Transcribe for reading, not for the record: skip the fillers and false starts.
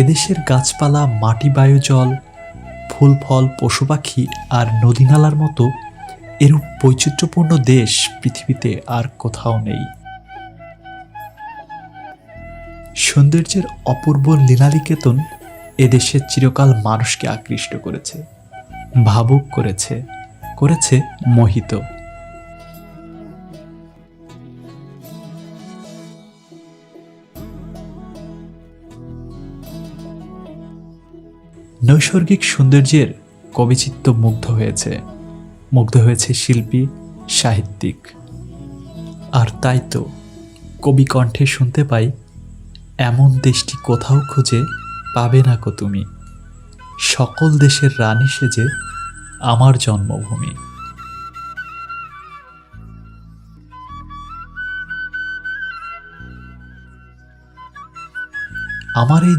এদেশের গাছপালা, মাটি, বায়ু, জল, ফুল, ফল, পশু পাখি আর নদীনালার মতো এরূপ বৈচিত্র্যপূর্ণ দেশ পৃথিবীতে আর কোথাও নেই। সৌন্দর্যের অপূর্ব লীলানিকেতন এদেশের চিরকাল মানুষকে আকৃষ্ট করেছে, ভাবুক করেছে, করেছে মোহিত। নৈসর্গিক সৌন্দর্যের কবিচিত্ত মুগ্ধ হয়েছে শিল্পী, সাহিত্যিক। আর তাই তো কবি কণ্ঠে শুনতে পাই, এমন দেশটি কোথাও খুঁজে পাবে না কো তুমি, সকল দেশের রানী সেজে আমার জন্মভূমি। আমার এই